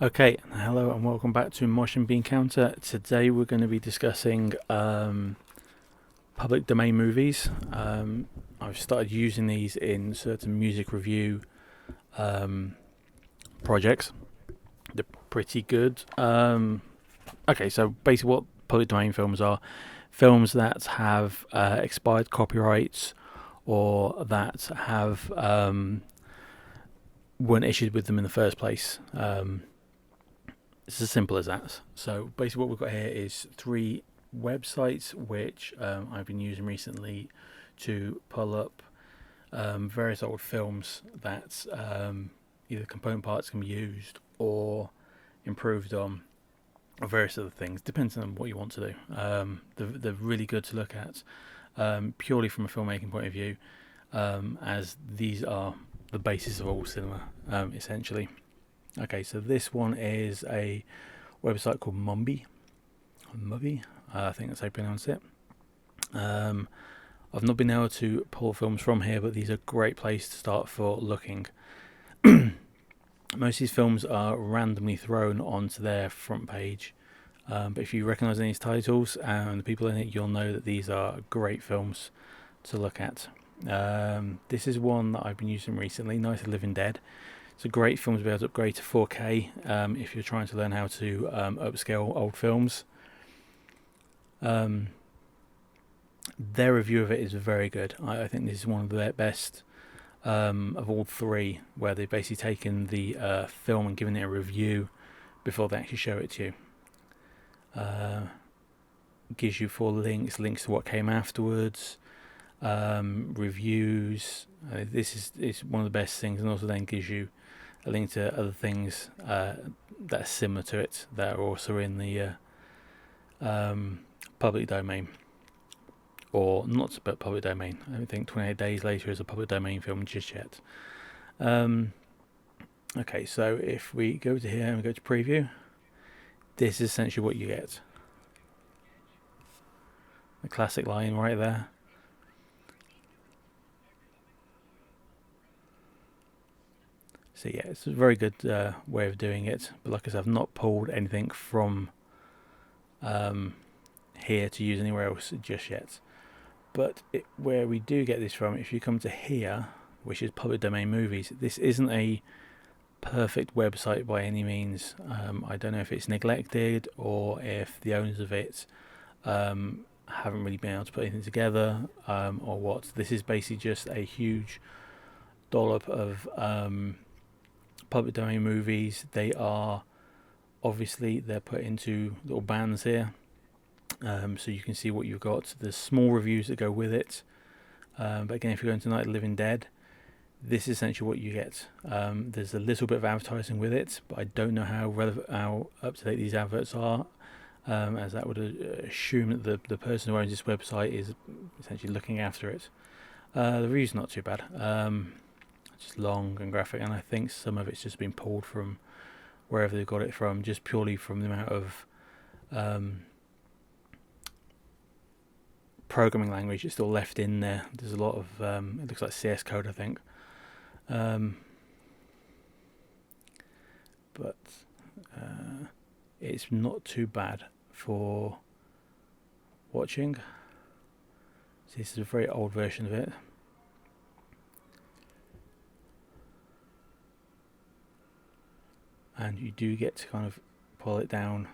Okay, hello and welcome back to Martian-Bean-Counter. Today we're going to be discussing public domain movies. I've started using these in certain music review projects. They're pretty good. Okay, so basically what public domain films are: films that have expired copyrights or that have weren't issued with them in the first place. It's as simple as that. So basically what we've got here is three websites which I've been using recently to pull up various old films that either component parts can be used or improved on, or various other things, depends on what you want to do. They're really good to look at purely from a filmmaking point of view, as these are the basis of all cinema, essentially. Okay, so this one is a website called Mumby. I think that's how you pronounce it. I've not been able to pull films from here, but these are a great place to start for looking. Most of these films are randomly thrown onto their front page, but if you recognise any of these titles and the people in it, you'll know that these are great films to look at. This is one that I've been using recently, Night of the Living Dead. It's a great film to be able to upgrade to 4K if you're trying to learn how to upscale old films. Their review of it is very good. I think this is one of the best of all three, where they've basically taken the film and given it a review before they actually show it to you. Gives you full links to what came afterwards, reviews. This is one of the best things, and also then gives you a link to other things that are similar to it that are also in the public domain, or not but public domain. I don't think 28 Days Later is a public domain film just yet. Okay, so if we go to here and we go to preview, this is essentially what you get. The classic line right there. So yeah, it's a very good way of doing it. But like I said, I've not pulled anything from here to use anywhere else just yet. But where we do get this from, if you come to here, which is public domain movies, this isn't a perfect website by any means. I don't know if it's neglected or if the owners of it haven't really been able to put anything together, or what. This is basically just a huge dollop of public domain movies. They are obviously they're put into little bands here, so you can see what you've got. There's small reviews that go with it, but again, if you go into Night of the Living Dead, this is essentially what you get. There's a little bit of advertising with it, but I don't know how up to date these adverts are, as that would assume that the person who owns this website is essentially looking after it. The review's not too bad. Just long and graphic, and I think some of it's just been pulled from wherever they got it from, just purely from the amount of programming language it's still left in there. There's a lot of it looks like CS code, I think, but it's not too bad for watching. So this is a very old version of it. And you do get to kind of pull it down.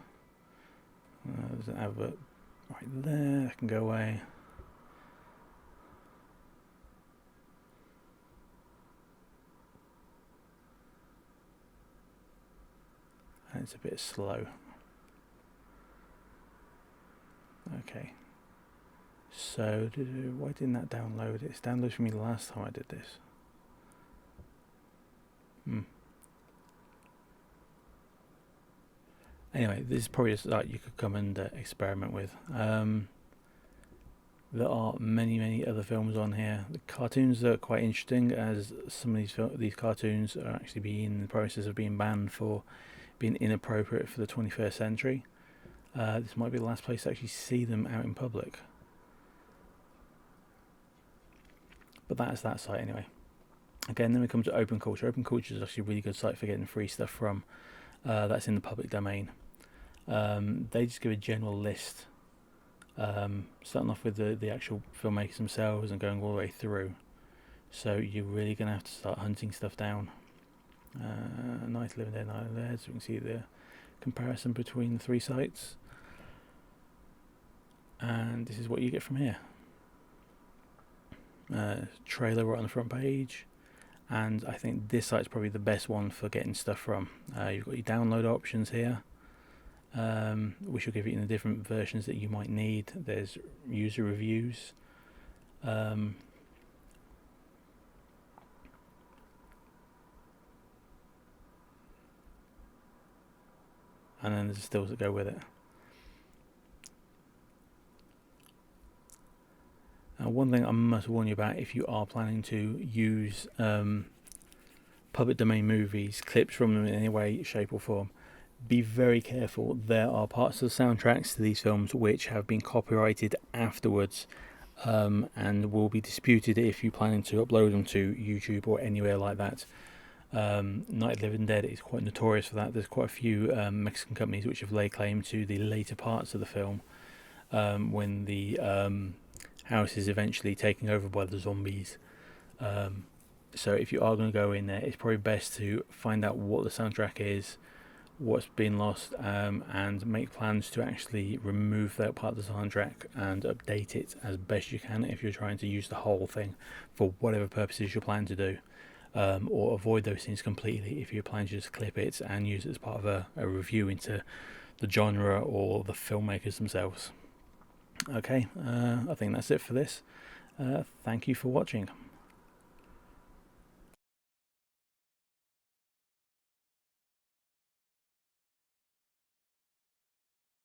There's an advert right there. I can go away. And it's a bit slow. Okay. So why didn't that download? It's downloaded for me the last time I did this. Anyway, this is probably a site you could come and experiment with. There are many other films on here. The cartoons are quite interesting, as some of these cartoons are actually in the process of being banned for being inappropriate for the 21st century. This might be the last place to actually see them out in public. But that's that site anyway. Again, then we come to Open Culture. Open Culture is actually a really good site for getting free stuff from. That's in the public domain. They just give a general list, starting off with the actual filmmakers themselves and going all the way through. So you're really going to have to start hunting stuff down. Night Living Dead, Night of the Dead, so we can see the comparison between the 3 sites. And this is what you get from here. Trailer right on the front page. And I think this site's probably the best one for getting stuff from. You've got your download options here, which will give you the different versions that you might need. There's user reviews. And then there's the stills that go with it. One thing I must warn you about, if you are planning to use public domain movies, clips from them in any way, shape or form, be very careful. There are parts of the soundtracks to these films which have been copyrighted afterwards, and will be disputed if you're planning to upload them to YouTube or anywhere like that. Night of the Living Dead is quite notorious for that. There's quite a few Mexican companies which have laid claim to the later parts of the film, when the house is eventually taken over by the zombies. So if you are going to go in there, it's probably best to find out what the soundtrack is, what's been lost, and make plans to actually remove that part of the soundtrack and update it as best you can if you're trying to use the whole thing for whatever purposes you're planning to do. Or avoid those things completely if you plan to just clip it and use it as part of a review into the genre or the filmmakers themselves. Okay, I think that's it for this. Thank you for watching.